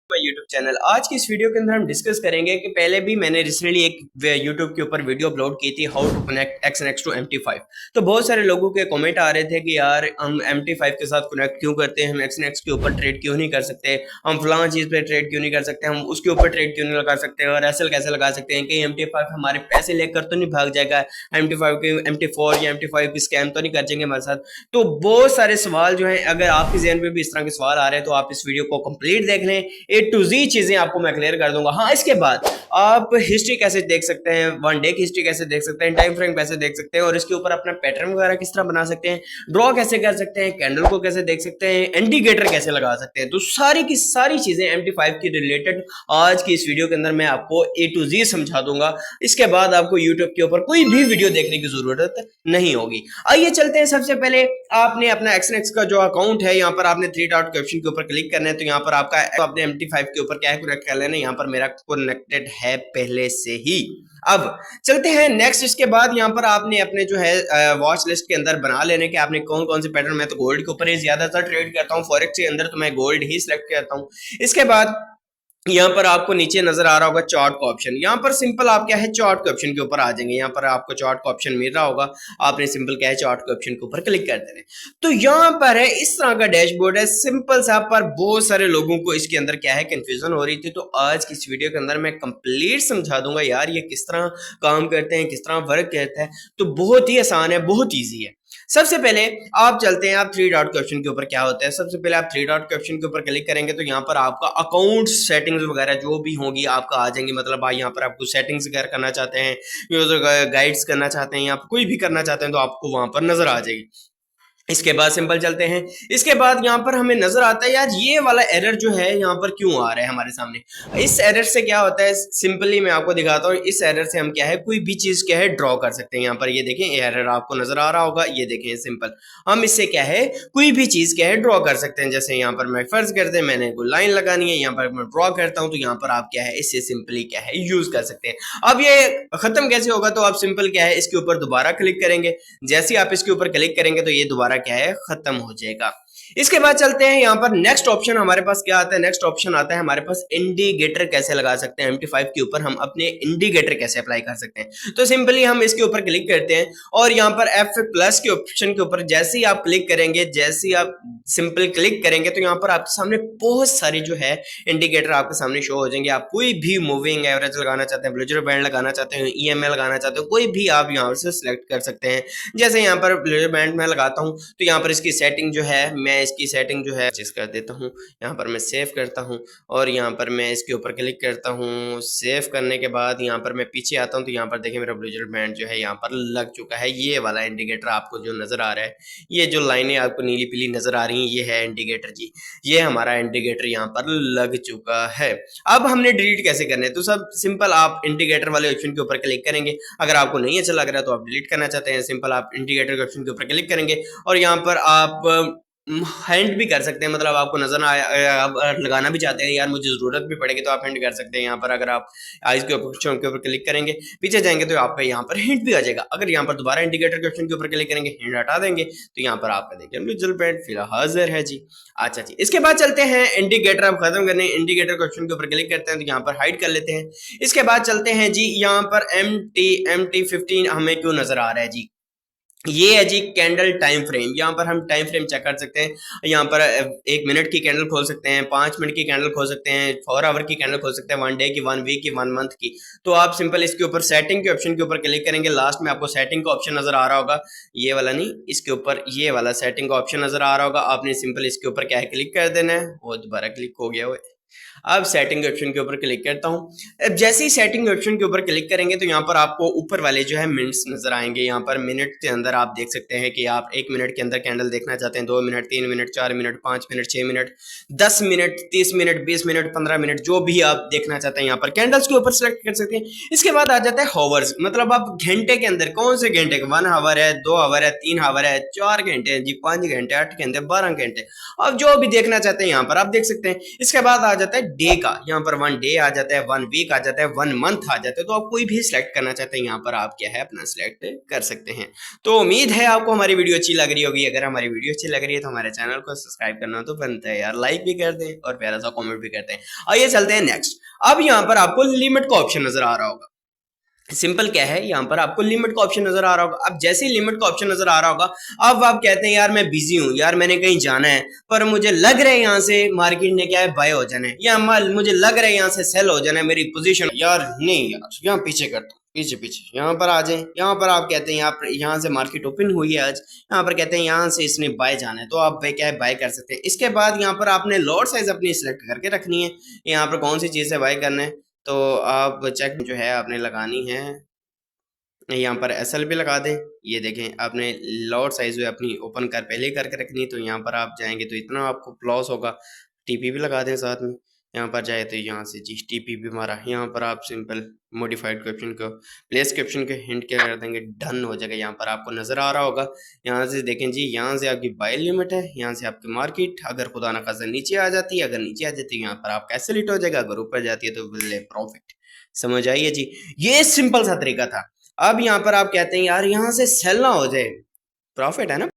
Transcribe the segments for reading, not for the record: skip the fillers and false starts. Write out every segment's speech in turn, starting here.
My YouTube channel. आज की इस वीडियो के अंदर हम डिस्कस करेंगे कि पहले भी मैंने रिसेंटली एक यूट्यूब के ऊपर वीडियो अपलोड की थी, how to connect XNX to MT5। तो बहुत सारे लोगों के कमेंट आ रहे थे कि यार हम MT5 के साथ कनेक्ट क्यों करते हैं, हम XNX के ऊपर ट्रेड क्यों नहीं कर सकते, हम फलां चीज़ पे ट्रेड क्यों नहीं कर सकते, हम उसके ऊपर ट्रेड क्यों नहीं लगा सकते और एसएल कैसे लगा सकते हैं कि MT5 हमारे पैसे लेकर तो नहीं भाग जाएगा, MT4 या MT5 की स्कैम तो नहीं कर जाएंगे हमारे साथ। तो बहुत सारे सवाल जो हैं, अगर आपके जहन में भी इस तरह के सवाल आ रहे हैं तो आप इस वीडियो को कंप्लीट देख लें। ए टू जी चीजें आपको मैं क्लियर कर दूंगा। हाँ, इसके बाद आप हिस्ट्री कैसे देख सकते हैं, वन डे की हिस्ट्री कैसे देख सकते हैं, टाइम फ्रेम कैसे देख सकते हैं और इसके ऊपर अपना पैटर्न वगैरह किस तरह बना सकते हैं, ड्रॉ कैसे कर सकते हैं, कैंडल को कैसे देख सकते हैं, इंडिकेटर कैसे लगा सकते हैं। तो सारी की सारी चीजें MT5 की रिलेटेड आज की इस वीडियो के अंदर मैं आपको ए टू जी समझा दूंगा। इसके बाद आपको यूट्यूब के ऊपर कोई भी वीडियो देखने की जरूरत नहीं होगी। आइए चलते हैं। सबसे पहले आपने अपना XNX का जो अकाउंट है, यहाँ पर आपने थ्री डॉट के ऑप्शन के ऊपर क्लिक करना है। तो यहाँ पर आपका तो आपने MT5 के ऊपर क्या है कनेक्ट कर लेना है। यहाँ पर मेरा कनेक्टेड है पहले से ही। अब चलते हैं नेक्स्ट। इसके बाद यहाँ पर आपने अपने जो है वॉच लिस्ट के अंदर बना लेने के आपने कौन कौन से पैटर्न, मैं तो गोल्ड के ऊपर ही ज्यादातर ट्रेड करता हूँ, फॉरेक्स के अंदर तो मैं गोल्ड ही सिलेक्ट करता हूँ। इसके बाद यहाँ पर आपको नीचे नजर आ रहा होगा चार्ट का ऑप्शन। यहाँ पर सिंपल आप क्या है चार्ट के ऑप्शन के ऊपर आ जाएंगे। यहाँ पर आपको चार्ट का ऑप्शन मिल रहा होगा, आपने सिंपल क्या है चार्ट के ऑप्शन के ऊपर क्लिक कर देना है। तो यहाँ पर है इस तरह का डैशबोर्ड है सिंपल सा, पर बहुत सारे लोगों को इसके अंदर क्या है कंफ्यूजन हो रही थी। तो आज की इस वीडियो के अंदर मैं कंप्लीट समझा दूंगा यार ये किस तरह काम करते हैं, किस तरह वर्क करता है। तो बहुत ही आसान है, बहुत ईजी है। सबसे पहले आप चलते हैं, आप थ्री डॉट के ऑप्शन के ऊपर क्या होता है। सबसे पहले आप थ्री डॉट के ऑप्शन के ऊपर क्लिक करेंगे तो यहाँ पर आपका अकाउंट सेटिंग्स वगैरह जो भी होगी आपका आ जाएंगे। मतलब यहाँ पर आपको सेटिंग्स वगैरह करना चाहते हैं, यूजर गाइड्स करना चाहते हैं, या कोई भी करना चाहते हैं तो आपको वहां पर नजर आ जाएगी। इसके बाद सिंपल चलते हैं। इसके बाद यहाँ पर हमें नजर आता है यार ये वाला एरर जो है यहाँ पर क्यों आ रहा है हमारे सामने। इस एरर से क्या होता है सिंपली मैं आपको दिखाता हूँ। इस एरर से हम क्या है कोई भी चीज क्या है ड्रॉ कर सकते हैं। यहाँ पर ये देखें एरर आपको नजर आ रहा होगा, ये देखें सिंपल हम इससे क्या है कोई भी चीज क्या है ड्रॉ कर सकते हैं। जैसे यहाँ पर मैं फर्ज करते हैं मैंने कोई लाइन लगानी है, यहाँ पर मैं ड्रॉ करता हूँ तो यहाँ पर आप क्या है इससे सिंपली क्या है यूज कर सकते हैं। अब ये खत्म कैसे होगा, तो आप सिंपल क्या है इसके ऊपर दोबारा क्लिक करेंगे। जैसे ही आप इसके ऊपर क्लिक करेंगे तो ये दोबारा क्या है खत्म हो जाएगा। इसके बाद चलते हैं यहाँ पर नेक्स्ट ऑप्शन हमारे पास क्या आता है। नेक्स्ट ऑप्शन आता है हमारे पास इंडिकेटर कैसे लगा सकते हैं। MT5 के ऊपर हम अपने इंडिकेटर कैसे अप्लाई कर सकते हैं। तो सिंपली हम इसके ऊपर क्लिक करते हैं और यहाँ पर F+ के ऑप्शन के ऊपर जैसे ही आप क्लिक करेंगे, जैसे ही आप सिंपल क्लिक करेंगे तो यहाँ पर आपके सामने बहुत सारे जो है इंडिकेटर आपके सामने शो हो जाएंगे। आप कोई भी मूविंग एवरेज लगाना चाहते हैं, ब्लूजर बैंड लगाना चाहते हैं, EMA लगाना चाहते हो, कोई भी आप यहाँ से सिलेक्ट कर सकते हैं। जैसे यहाँ पर ब्लूजर बैंड में लगाता हूँ तो यहाँ पर इसकी सेटिंग जो है मैं इसकी सेटिंग जो है चीज कर देता हूँ। यहाँ पर मैं सेव करता हूँ और यहाँ पर मैं इसके ऊपर क्लिक करता हूँ। सेव करने के बाद यहाँ पर मैं पीछे आता हूँ तो यहाँ पर देखिए मेरा ब्लूजर बैंड जो है यहाँ पर लग चुका है। ये वाला इंडिकेटर आपको जो नजर आ रहा है, ये जो लाइनें आपको नीली पीली नजर आ रही हैं, ये है इंडिकेटर जी। ये हमारा इंडिकेटर यहाँ पर लग चुका है। अब हमने डिलीट कैसे करना है, तो सब सिंपल आप इंडिकेटर वाले ऑप्शन के ऊपर क्लिक करेंगे। अगर आपको नहीं अच्छा लग रहा है तो आप डिलीट करना चाहते हैं, सिंपल आप इंडिकेटर के ऑप्शन के ऊपर क्लिक करेंगे और यहाँ पर आप हैंड भी कर सकते हैं। मतलब आपको नजर आप लगाना भी चाहते हैं यार मुझे जरूरत भी पड़ेगी तो आप हैंड कर सकते हैं। यहाँ पर अगर आप आइज के ऑप्शन के ऊपर क्लिक करेंगे पीछे जाएंगे तो आपका यहाँ पर हिंट भी आ जाएगा। अगर यहाँ पर दोबारा इंडिकेटर के ऑप्शन के ऊपर क्लिक करेंगे हिंट हटा देंगे तो यहाँ पर आपका देखिए विजुअल बैंड फिर हाजिर है जी। अच्छा जी, इसके बाद चलते हैं इंडिकेटर आप खत्म करने, इंडिकेटर के ऑप्शन के ऊपर क्लिक करते हैं तो यहाँ पर हाइड कर लेते हैं। इसके बाद चलते हैं जी यहाँ पर MT15 हमें क्यों नजर आ रहा है जी। ये है जी कैंडल टाइम फ्रेम। यहाँ पर हम टाइम फ्रेम चेक कर सकते हैं। यहाँ पर 1 मिनट की कैंडल खोल सकते हैं, 5 मिनट की कैंडल खोल सकते हैं, 4 आवर की कैंडल खोल सकते हैं, 1 डे की, 1 वीक की, 1 मंथ की। तो आप सिंपल इसके ऊपर सेटिंग के ऑप्शन के ऊपर क्लिक करेंगे। लास्ट में आपको सेटिंग का ऑप्शन नजर आ रहा होगा, ये वाला नहीं, इसके ऊपर ये वाला सेटिंग का ऑप्शन नजर आ रहा होगा। आपने सिंपल इसके ऊपर क्या है क्लिक कर देना है। वो दोबारा क्लिक हो गया। अब सेटिंग ऑप्शन के ऊपर क्लिक करता हूं। अब जैसे ही सेटिंग ऑप्शन के ऊपर क्लिक करेंगे तो यहाँ पर आपको ऊपर वाले जो है मिनट्स नजर आएंगे। यहाँ पर मिनट के अंदर आप देख सकते हैं कि आप 1 मिनट के अंदर कैंडल देखना चाहते हैं, 2 minute, 3 minute, 4 minute, 5 minute, 6 minute, 10 minute, 30 minute, 20 minute, 15 minute, जो भी आप देखना चाहते हैं यहाँ पर कैंडल्स के ऊपर सेलेक्ट कर सकते हैं। इसके बाद आ जाता है हॉवर्स, मतलब आप घंटे के अंदर कौन से घंटे, 1 आवर है, 2 आवर है, 3 आवर है, 4 घंटे हैं जी, 5 घंटे, 8 घंटे, 12 घंटे, आप जो भी देखना चाहते हैं यहाँ पर आप देख सकते हैं। इसके बाद आ जाता है डे का, यहाँ पर 1 डे आ जाता है, 1 वीक आ जाता है, 1 मंथ आ जाता है। तो आप कोई भी सिलेक्ट करना चाहते हैं, यहाँ पर आप क्या है अपना सिलेक्ट कर सकते हैं। तो उम्मीद है आपको हमारी वीडियो अच्छी लग रही होगी। अगर हमारी वीडियो अच्छी लग रही है तो हमारे चैनल को सब्सक्राइब करना तो बनता है यार, लाइक भी कर दें और प्यारा सा कॉमेंट भी करते हैं। आइए चलते हैं नेक्स्ट। अब यहाँ पर आपको लिमिट का ऑप्शन नजर आ रहा होगा। सिंपल क्या है, यहाँ पर आपको लिमिट का ऑप्शन नजर आ रहा होगा। अब जैसे ही लिमिट का ऑप्शन नजर आ रहा होगा, अब आप कहते हैं यार मैं बिजी हूं, यार मैंने कहीं जाना है, पर मुझे लग रहा है यहाँ से मार्केट ने क्या है बाय हो जाना है, या मुझे लग रहा है यहाँ से सेल हो जाना है, मेरी पोजीशन यार नहीं यार यहाँ पीछे करता हूँ, पीछे पीछे यहाँ पर आ जाए। यहाँ पर आप कहते हैं यहाँ से मार्केट ओपन हुई है आज, यहाँ पर कहते हैं यहाँ से इसने बाय जाना है, तो आप क्या है बाय कर सकते हैं। इसके बाद यहाँ पर आपने लॉट साइज अपनी सिलेक्ट करके रखनी है, यहाँ पर कौन सी चीज से बाय करना है, तो आप चेक जो है आपने लगानी है, यहाँ पर एसएल भी लगा दें। ये देखें आपने लॉट साइज अपनी ओपन कर पहले ही करके रखनी है, तो यहाँ पर आप जाएंगे तो इतना आपको लॉस होगा। टीपी भी लगा दें साथ में, यहाँ पर जाए तो यहाँ से जी टीपी भी मारा। यहाँ पर आप सिंपल मॉडिफाइड कैप्शन को प्लेस कैप्शन के हिंट क्या कर देंगे, डन हो जाएगा। यहाँ पर आपको नजर आ रहा होगा, यहाँ से देखें जी, यहाँ से आपकी बाय लिमिट है, यहाँ से आपकी मार्केट अगर खुदा न खासा नीचे आ जाती है, अगर नीचे आ जाती है यहाँ पर आपका एसएल हो जाएगा, अगर ऊपर जाती है तो प्रॉफिट। समझ आइए जी, ये सिंपल सा तरीका था। अब यहाँ पर आप कहते हैं यार यहाँ से सेल ना हो जाए, प्रॉफिट है ना।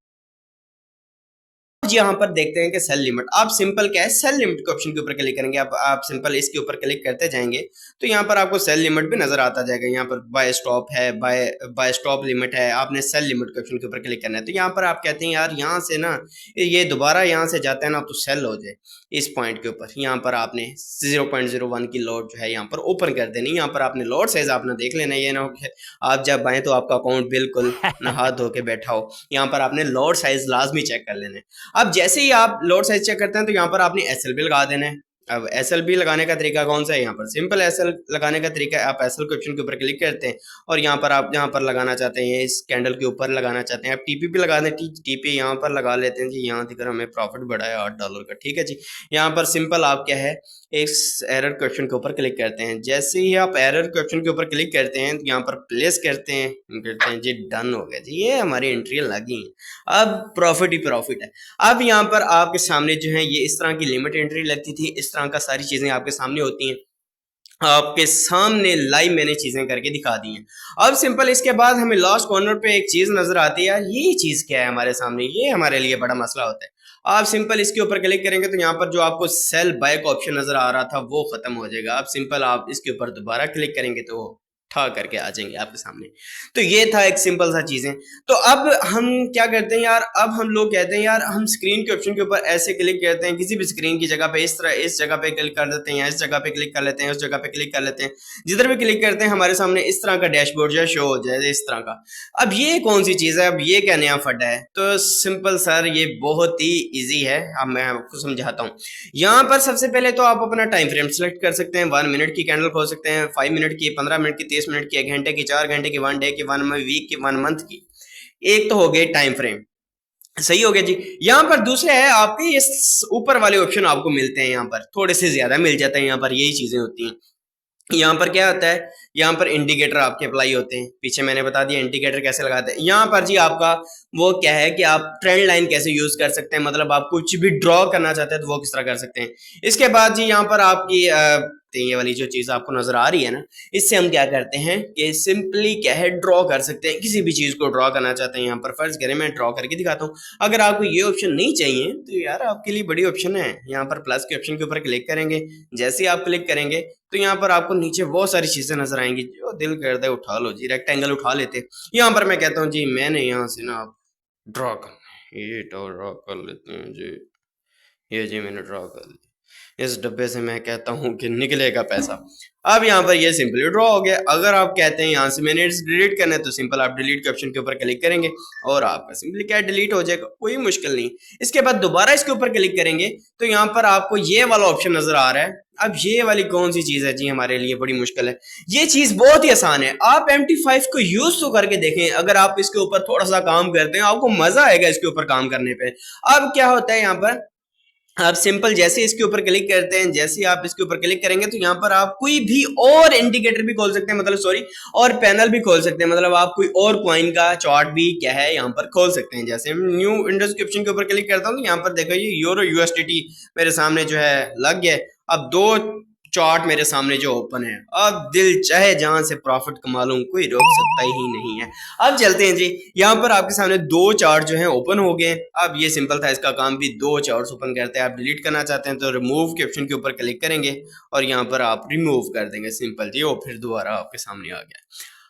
यहाँ पर देखते हैं कि सेल लिमिट, आप सिंपल क्या है सेल लिमिट के ऑप्शन के ऊपर क्लिक करेंगे। आप सिंपल इसके ऊपर क्लिक करते जाएंगे तो यहाँ पर आपको सेल लिमिट भी नजर आता जाएगा। यहाँ पर बाय स्टॉप है, बाय स्टॉप लिमिट है, आपने सेल लिमिट के ऑप्शन के ऊपर क्लिक करना है। तो यहाँ पर आप कहते हैं यार यहाँ से ना ये दोबारा यहाँ से जाता है ना तो सेल हो जाए इस पॉइंट के ऊपर। यहाँ पर आपने 0.01 की लॉट जो है यहाँ पर ओपन कर देनी। यहाँ पर आपने लॉट साइज आपने देख लेना, ये ना हो कि आप जब आए तो आपका अकाउंट बिल्कुल नहा धो के बैठा हो। यहाँ पर आपने लॉट साइज लाजमी चेक कर लेना है। अब जैसे ही आप लोड साइज चेक करते हैं तो यहाँ पर आपने एसएल भी लगा देना है। अब एसएल भी लगाने का तरीका कौन सा है, यहाँ पर सिंपल एसएल लगाने का तरीका है, आप एसएल के ऑप्शन के ऊपर क्लिक करते हैं और यहाँ पर आप यहाँ पर लगाना चाहते हैं इस कैंडल के ऊपर लगाना चाहते हैं, आप टीपी भी लगा दें। टीपी यहाँ पर लगा लेते हैं जी, यहाँ दिख रहा हमें प्रॉफिट बढ़ा है $8 का, ठीक है जी। यहाँ पर सिंपल आप क्या है इस एरर क्वेश्चन के ऊपर क्लिक करते हैं। जैसे ही आप एरर क्वेश्चन के ऊपर क्लिक करते हैं तो यहाँ पर प्लेस करते हैं जी, डन हो गया जी, ये हमारी एंट्री लगी है। अब प्रॉफिट ही प्रॉफिट है। अब यहाँ पर आपके सामने जो है ये इस तरह की लिमिट एंट्री लगती थी, इस तरह का सारी चीजें आपके सामने होती हैं, आपके सामने लाइव मैंने चीजें करके दिखा दी हैं। अब सिंपल इसके बाद हमें लास्ट कॉर्नर पे एक चीज नजर आती है, यार ये चीज क्या है हमारे सामने, ये हमारे लिए बड़ा मसला होता है। आप सिंपल इसके ऊपर क्लिक करेंगे तो यहाँ पर जो आपको सेल बाय का ऑप्शन नजर आ रहा था वो खत्म हो जाएगा। आप सिंपल आप इसके ऊपर दोबारा क्लिक करेंगे तो ठा करके आ जाएंगे आपके सामने। तो ये था एक सिंपल सा चीजें। तो अब हम क्या करते हैं यार, अब हम लोग कहते हैं यार हम स्क्रीन के ऑप्शन के ऊपर ऐसे क्लिक करते हैं, किसी भी स्क्रीन की जगह पे इस तरह इस जगह पे क्लिक कर देते हैं, या इस जगह पे क्लिक कर लेते हैं, उस जगह पे क्लिक कर लेते हैं, जिधर भी क्लिक करते हैं हमारे सामने इस तरह का डैशबोर्ड जो है शो हो जाए इस तरह का। अब ये कौन सी चीज है, अब ये क्या नया फटा है, तो सिंपल सर ये बहुत ही ईजी है, अब मैं आपको समझाता हूँ। यहाँ पर सबसे पहले तो आप अपना टाइम फ्रेम सेलेक्ट कर सकते हैं, 1 मिनट की कैंडल खोल सकते हैं, 5 मिनट की, 15 मिनट की, 30 मिनट की, 1 घंटे की, 4 घंटे की, 1 डे की, 1 वीक की, 1 मंथ की। एक तो हो गए टाइम फ्रेम, सही हो गया जी। यहाँ पर दूसरे है आपके ये ऊपर वाले ऑप्शन आपको मिलते हैं, यहाँ पर थोड़े से ज्यादा मिल जाते हैं, यहाँ पर यही चीजें होती हैं। यहाँ पर क्या होता है, यहाँ पर इंडिकेटर आपके अप्लाई होते हैं, पीछे मैंने बता दिया इंडिकेटर कैसे लगाते हैं। यहाँ पर जी आपका वो क्या है कि आप ट्रेंड लाइन कैसे यूज कर सकते हैं, मतलब आप कुछ भी ड्रॉ करना चाहते हैं तो वो किस तरह कर सकते हैं। इसके बाद जी यहाँ पर आपकी ये वाली जो चीज आपको नजर आ रही है ना, इससे हम क्या करते हैं कि सिंपली क्या है ड्रॉ कर सकते हैं, किसी भी चीज को ड्रॉ करना चाहते हैं। यहाँ पर फर्ज करें मैं ड्रॉ करके दिखाता हूँ। अगर आपको ये ऑप्शन नहीं चाहिए तो यार आपके लिए बड़ी ऑप्शन है, यहाँ पर प्लस के ऑप्शन के ऊपर क्लिक करेंगे। जैसे ही आप क्लिक करेंगे तो यहाँ पर आपको नीचे बहुत सारी चीजें नजर आएंगी, जो दिल करता है उठा लो जी। रेक्टेंगल उठा लेते हैं, यहाँ पर मैं कहता हूँ जी मैंने यहाँ से ना ड्रॉ करना है, ये ड्रॉ कर लेते हैं जी, ये जी मैंने ड्रॉ कर लिया। इस डब्बे से मैं कहता हूँ कि निकलेगा पैसा। अब यहाँ पर ये सिंपली ड्रॉ हो गया। अगर आप कहते हैं यहाँ से मैंने डिलीट करना है तो सिंपल आप डिलीट के ऑप्शन के ऊपर क्लिक करेंगे और आपका सिंपली क्या डिलीट हो जाएगा, कोई मुश्किल नहीं। इसके बाद दोबारा इसके ऊपर क्लिक करेंगे तो यहाँ पर आपको ये वाला ऑप्शन नजर आ रहा है। अब ये वाली कौन सी चीज है जी, हमारे लिए बड़ी मुश्किल है। ये चीज बहुत ही आसान है, आप MT5 को यूज तो करके देखें। अगर आप इसके ऊपर थोड़ा सा काम करते हैं आपको मजा आएगा इसके ऊपर काम करने पे। अब क्या होता है यहाँ पर आप सिंपल जैसे इसके ऊपर क्लिक करते हैं, जैसे ही आप इसके ऊपर क्लिक करेंगे तो यहाँ पर आप कोई भी और इंडिकेटर भी खोल सकते हैं, मतलब सॉरी, और पैनल भी खोल सकते हैं, मतलब आप कोई और कॉइन का चार्ट भी क्या है यहाँ पर खोल सकते हैं। जैसे न्यू इंस्क्रिप्शन के ऊपर क्लिक करता हूँ तो यहाँ पर देखो ये यूरो यूएसडीटी मेरे सामने जो है लग गया। अब दो चार्ट मेरे सामने जो ओपन है, अब दिल चाहे जहां से प्रॉफिट कमा लूं, कोई रोक सकता ही नहीं है। अब चलते हैं जी, यहाँ पर आपके सामने दो चार्ट जो है ओपन हो गए। अब ये सिंपल था इसका काम भी, दो चार्ट्स ओपन करते हैं। आप डिलीट करना चाहते हैं तो रिमूव के ऑप्शन के ऊपर क्लिक करेंगे और यहाँ पर आप रिमूव कर देंगे, सिंपल जी, वो फिर दोबारा आपके सामने आ गया।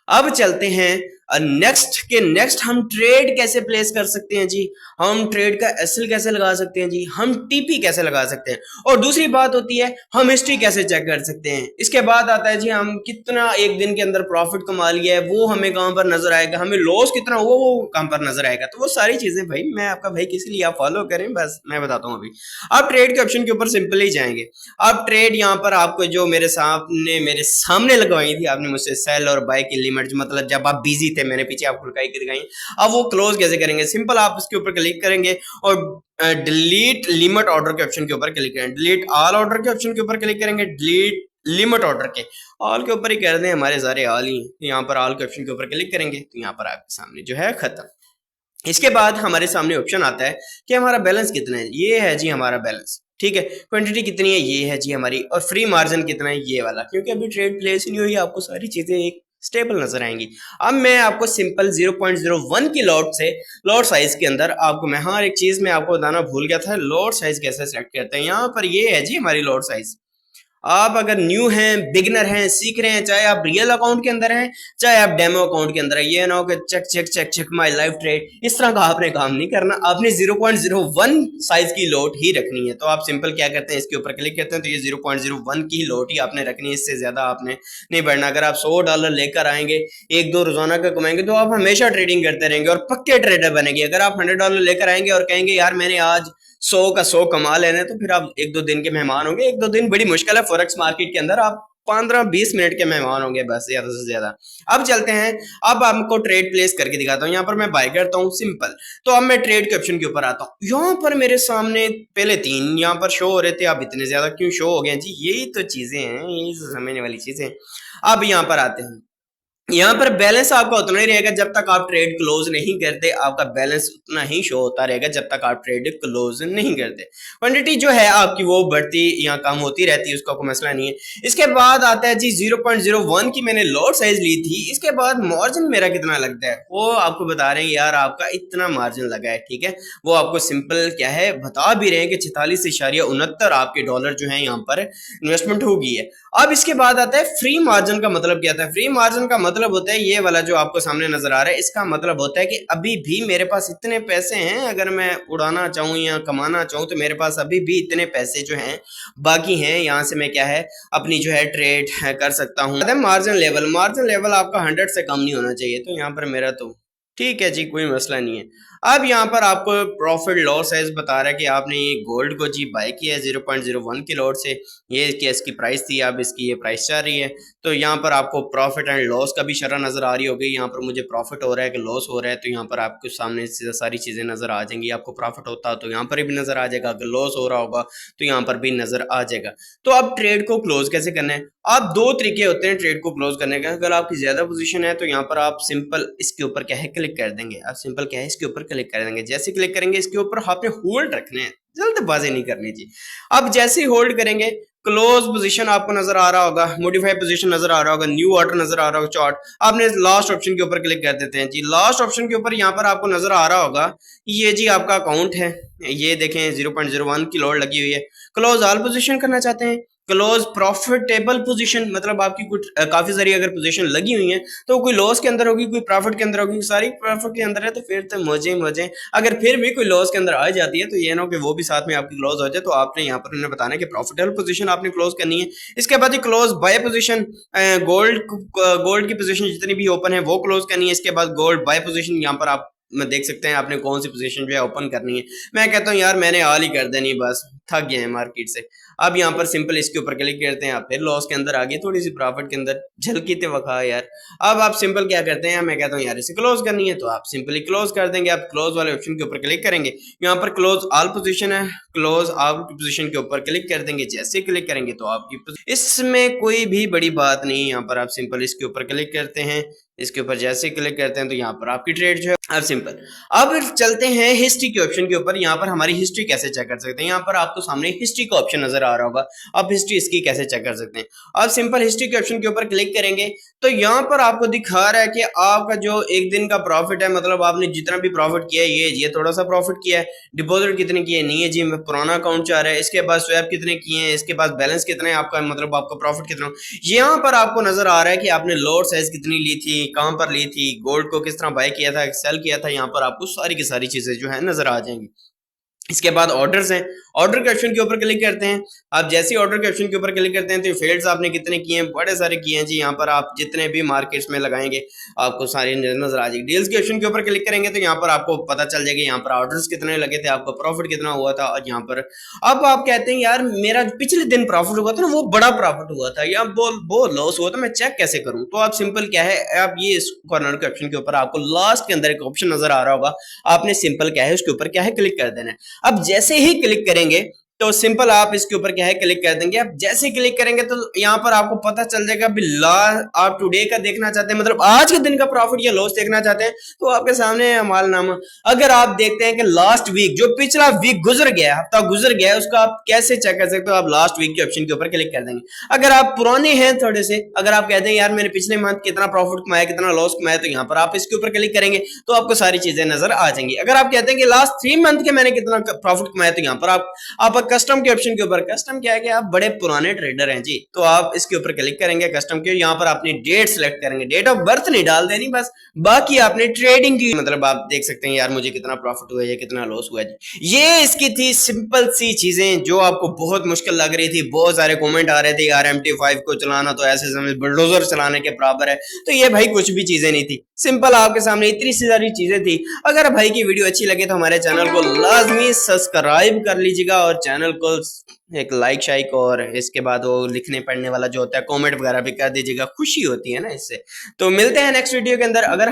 अब चलते हैं नेक्स्ट हम ट्रेड कैसे प्लेस कर सकते हैं जी, हम ट्रेड का एसएल कैसे लगा सकते हैं जी, हम टीपी कैसे लगा सकते हैं, और दूसरी बात होती है हम हिस्ट्री कैसे चेक कर सकते हैं। इसके बाद आता है जी हम कितना एक दिन के अंदर प्रॉफिट कमा लिया है वो हमें कहां पर नजर आएगा, हमें लॉस कितना हुआ वो कहां पर नजर आएगा। तो वो सारी चीजें भाई मैं आपका भाई किस लिए आप फॉलो करें, बस मैं बताता हूँ। अभी आप ट्रेड के ऑप्शन के ऊपर सिंपली जाएंगे। आप ट्रेड यहाँ पर आपको जो मेरे सामने लगवाई थी आपने मुझसे, सेल और बाय की लिमिट, मतलब जब आप बिजी थे मैंने पीछे आपको दिखाई। अब वो क्लोज कैसे करेंगे, सिंपल आप इसके ऊपर क्लिक करेंगे और डिलीट लिमिट ऑर्डर के ऑप्शन के ऊपर क्लिक करेंगे, डिलीट ऑल ऑर्डर के ऑप्शन के ऊपर क्लिक करेंगे, डिलीट लिमिट ऑर्डर के ऑल के ऊपर ही कर दें, हमारे सारे ऑल ही यहाँ पर ऑल के ऑप्शन के ऊपर क्लिक करेंगे तो यहाँ पर आपके सामने जो है खत्म। इसके बाद हमारे सामने ऑप्शन आता है कि हमारा बैलेंस कितना है, ये है जी हमारा बैलेंस, ठीक है। क्वांटिटी कितनी है, ये है जी हमारी, और फ्री मार्जिन कितना है, ये वाला, क्योंकि अभी ट्रेड प्लेस ही नहीं हुई, आपको सारी चीजें एक स्टेबल नजर आएंगी। अब मैं आपको सिंपल 0.01 की लॉट से लॉट साइज के अंदर आपको मैं हाँ एक चीज मैं आपको बताना भूल गया था, लॉट साइज कैसे सिलेक्ट करते हैं। यहाँ पर ये है जी हमारी लॉट साइज। आप अगर न्यू हैं, बिगिनर हैं, सीख रहे हैं, चाहे आप रियल अकाउंट के अंदर हैं, चाहे आप डेमो अकाउंट के अंदर है, ये ना हो कि check check check check my live trade, इस तरह का आपने काम नहीं करना। आपने 0.01 साइज की लोट ही रखनी है। तो आप सिंपल क्या करते हैं, इसके ऊपर क्लिक करते हैं तो ये 0.01 की लोट ही आपने रखनी है, इससे ज्यादा आपने नहीं बढ़ना। अगर आप $100 लेकर आएंगे, एक दो रोजाना का कमाएंगे तो आप हमेशा ट्रेडिंग करते रहेंगे और पक्के ट्रेडर बनेंगे। अगर आप $100 लेकर आएंगे और कहेंगे यार मैंने आज 100 का 100 कमा लेने, तो फिर आप एक दो दिन के मेहमान होंगे। एक दो दिन बड़ी मुश्किल है, फॉरेक्स मार्केट के अंदर आप 15-20 मिनट के मेहमान होंगे बस, ज्यादा से ज्यादा। अब चलते हैं, अब आपको ट्रेड प्लेस करके दिखाता हूँ। यहाँ पर मैं बाय करता हूँ सिंपल, तो अब मैं ट्रेड के ऑप्शन के ऊपर आता हूँ। यहाँ पर मेरे सामने पहले 3 यहाँ पर शो हो रहे थे, अब इतने ज्यादा क्यों शो हो गए जी, यही तो चीजें हैं, यही तो समझने वाली चीजें। अब यहाँ पर आते हैं, यहाँ पर बैलेंस आपका उतना ही रहेगा जब तक आप ट्रेड क्लोज नहीं करते, आपका बैलेंस उतना ही शो होता रहेगा जब तक आप ट्रेड क्लोज नहीं करते। क्वांटिटी जो है आपकी वो बढ़ती या कम होती रहती है, उसका कोई मसला नहीं है। इसके बाद आता है जी 0.01 की मैंने लॉट साइज ली थी। इसके बाद मार्जिन मेरा कितना लगता है वो आपको बता रहे हैं, यार आपका इतना मार्जिन लगा है, ठीक है। वो आपको सिंपल क्या है बता भी रहे हैं कि 46.69 आपके डॉलर जो है यहाँ पर इन्वेस्टमेंट होगी है। अब इसके बाद आता है फ्री मार्जिन का मतलब क्या था। फ्री मार्जिन का मतलब होता है ये वाला जो आपको सामने नजर आ रहा है, इसका मतलब होता है कि अभी भी मेरे पास इतने पैसे हैं, अगर मैं उड़ाना चाहूं या कमाना चाहूं तो मेरे पास अभी भी इतने पैसे जो हैं बाकी हैं, यहाँ से मैं क्या है अपनी जो है ट्रेड कर सकता हूँ। मार्जिन लेवल आपका 100 से कम नहीं होना चाहिए, तो यहाँ पर मेरा तो ठीक है जी, कोई मसला नहीं है। अब यहाँ पर आपको प्रॉफिट लॉस साइज बता रहा है कि आपने ये गोल्ड को जी बाय किया है 0.01 की लॉट से, ये क्या इसकी प्राइस थी, अब इसकी ये प्राइस चल रही है। तो यहाँ पर आपको प्रॉफिट एंड लॉस का भी शरह नजर आ रही होगी। यहाँ पर मुझे प्रॉफिट हो रहा है कि लॉस हो रहा है, तो यहाँ पर आपको सामने से सारी चीजें नजर आ जाएंगी। आपको प्रॉफिट होता तो यहाँ पर भी नजर आ जाएगा, अगर लॉस हो रहा होगा तो यहाँ पर भी नजर आ जाएगा। तो अब ट्रेड को क्लोज कैसे करना है, आप दो तरीके होते हैं ट्रेड को क्लोज करने का। अगर आपकी ज्यादा पोजीशन है तो यहाँ पर आप सिंपल इसके ऊपर क्या है क्लिक कर देंगे, आप सिंपल क्या है इसके ऊपर क्लिक कर देंगे। जैसे क्लिक करेंगे इसके ऊपर आपने होल्ड रखने हैं, जल्दबाजी नहीं करनी जी। अब जैसे ही होल्ड करेंगे क्लोज पोजीशन आपको नजर आ रहा होगा, मॉडिफाई पोजीशन नजर आ रहा होगा, न्यू ऑर्डर नजर आ रहा होगा, चार्ट आपने लास्ट ऑप्शन के ऊपर क्लिक कर देते हैं जी। लास्ट ऑप्शन के ऊपर यहाँ पर आपको नजर आ रहा होगा ये जी आपका अकाउंट है, ये देखें 0.01 की लॉट लगी हुई है। क्लोज ऑल पोजीशन करना चाहते हैं, क्लोज प्रॉफिटेबल पोजीशन, मतलब आपकी कुछ काफी सारी अगर पोजीशन लगी हुई है तो कोई लॉस के अंदर होगी, कोई प्रॉफिट के अंदर होगी, सारी प्रॉफिट के अंदर है तो फिर तो मजे मजे। अगर फिर भी कोई लॉस के अंदर आ जाती है तो ये ना हो कि वो भी साथ में आपकी क्लोज हो जाए, तो आपने यहाँ पर उन्हें बताना कि प्रॉफिटेबल पोजीशन आपने क्लोज करनी है। इसके बाद क्लोज बाय पोजीशन, गोल्ड की पोजीशन जितनी भी ओपन है वो क्लोज करनी है। इसके बाद गोल्ड बाय पोजीशन यहाँ पर आप मैं देख सकते हैं आपने कौन सी पोजीशन जो है ओपन करनी है। मैं कहता हूँ यार मैंने ऑल ही कर देनी, बस थक गए हैं मार्केट से। अब यहाँ पर सिंपल इसके ऊपर क्लिक करते हैं, आप फिर लॉस के अंदर आ गए, थोड़ी सी प्रॉफिट के अंदर झलकी ते वखा यार। अब आप सिंपल क्या करते हैं, मैं कहता हूँ यार इसे क्लोज करनी है तो आप सिंपली क्लोज कर देंगे। आप क्लोज वाले ऑप्शन के ऊपर क्लिक करेंगे, यहाँ पर क्लोज ऑल पोजीशन है, क्लोज ऑल पोजीशन के ऊपर क्लिक कर देंगे। जैसे क्लिक करेंगे तो आपकी इसमें कोई भी बड़ी बात नहीं, यहाँ पर आप सिंपल इसके ऊपर क्लिक करते हैं, इसके ऊपर जैसे क्लिक करते हैं तो यहाँ पर आपकी ट्रेड जो है अब सिंपल। अब चलते हैं हिस्ट्री के ऑप्शन के ऊपर, यहाँ पर हमारी हिस्ट्री कैसे चेक कर सकते हैं। यहाँ पर आपको सामने हिस्ट्री का ऑप्शन नजर आ रहा होगा, अब हिस्ट्री इसकी कैसे चेक कर सकते हैं। अब सिंपल हिस्ट्री के ऑप्शन के ऊपर क्लिक करेंगे तो यहाँ पर आपको दिखा रहा है कि आपका जो एक दिन का प्रॉफिट है, मतलब आपने जितना भी प्रॉफिट किया है, ये थोड़ा सा प्रॉफिट किया है, डिपॉजिट कितने किए नहीं है जी, पुराना अकाउंट चाह रहा है, इसके बाद स्वैप कितने किए हैं, इसके बाद बैलेंस कितना है आपका, मतलब आपका प्रॉफिट कितना। यहाँ पर आपको नजर आ रहा है कि आपने लॉट साइज कितनी ली थी, कहां पर ली थी, गोल्ड को किस तरह बाय किया था, सेल किया था, यहाँ पर आपको सारी की सारी चीजें जो है नजर आ जाएंगी। इसके बाद ऑर्डर्स हैं, ऑर्डर के ऑप्शन के ऊपर क्लिक करते हैं। आप जैसे ही ऑर्डर के ऑप्शन के ऊपर क्लिक करते हैं तो फेल्ड्स आपने कितने किए हैं, बड़े सारे किए हैं जी। यहाँ पर आप जितने भी मार्केट्स में लगाएंगे आपको सारी नजर आ जाएगी। डील्स के ऑप्शन के ऊपर क्लिक करेंगे तो यहाँ पर आपको पता चल जाएगा यहाँ पर ऑर्डर्स कितने लगे थे, आपको प्रॉफिट कितना हुआ था। और यहाँ पर अब आप कहते हैं यार मेरा पिछले दिन प्रॉफिट हुआ था ना, वो बड़ा प्रॉफिट हुआ था या वो लॉस हुआ था, मैं चेक कैसे करूं। तो आप सिंपल क्या है, आप ये इस कॉर्नर के ऑप्शन के ऊपर आपको लास्ट के अंदर एक ऑप्शन नजर आ रहा होगा, आपने सिंपल क्या है उसके ऊपर क्या है क्लिक कर देना है। अब जैसे ही क्लिक करेंगे तो सिंपल आप इसके ऊपर क्या है क्लिक कर देंगे। आप जैसे क्लिक करेंगे तो यहाँ पर आपको पता चल जाएगा अभी आप टुडे का देखना चाहते हैं, मतलब आज के दिन का प्रॉफिट या लॉस देखना चाहते हैं तो आपके सामने है मालनामा। अगर आप देखते हैं कि लास्ट वीक जो पिछला वीक गुजर गया, हफ्ता गुजर गया, उसका आप कैसे चेक कर सकते हो, आप लास्ट वीक के ऑप्शन के ऊपर क्लिक कर देंगे। अगर आप पुराने हैं थोड़े से, अगर आप कहते हैं यार मैंने पिछले मंथ कितना प्रॉफिट कमाया कितना लॉस कमाया, तो यहाँ पर आप इसके ऊपर क्लिक करेंगे तो आपको सारी चीजें नजर आ जाएंगी। अगर आप कहते हैं कि लास्ट 3 मंथ के मैंने कितना प्रॉफिट कमाया, तो यहाँ पर आप कस्टम के ऑप्शन के ऊपर, कस्टम क्या है कि आप बड़े पुराने ट्रेडर हैं जी, तो आप इसके ऊपर क्लिक करेंगे कस्टम के। यहाँ पर अपनी डेट सिलेक्ट करेंगे, डेट ऑफ बर्थ नहीं डाल देनी बस, बाकी आपने ट्रेडिंग की, मतलब आप देख सकते हैं यार मुझे कितना प्रॉफिट हुआ है कितना लॉस हुआ है। ये इसकी थी सिंपल सी चीजें जो आपको बहुत मुश्किल लग रही थी। बहुत सारे कमेंट आ रहे थे यार MT5 को चलाना तो ऐसे समझ बुलडोजर चलाने के बराबर है, तो ये भाई कुछ भी चीजें नहीं थी, सिंपल आपके सामने इतनी सी सारी चीजें थी। अगर भाई की वीडियो अच्छी लगे तो हमारे चैनल को लाजमी सब्सक्राइब कर लीजिएगा और चैनल को एक लाइक शाइक, और इसके बाद वो लिखने पढ़ने वाला जो होता है कमेंट वगैरह भी कर दीजिएगा, खुशी होती है ना इससे। तो मिलते हैं नेक्स्ट वीडियो के अंदर। अगर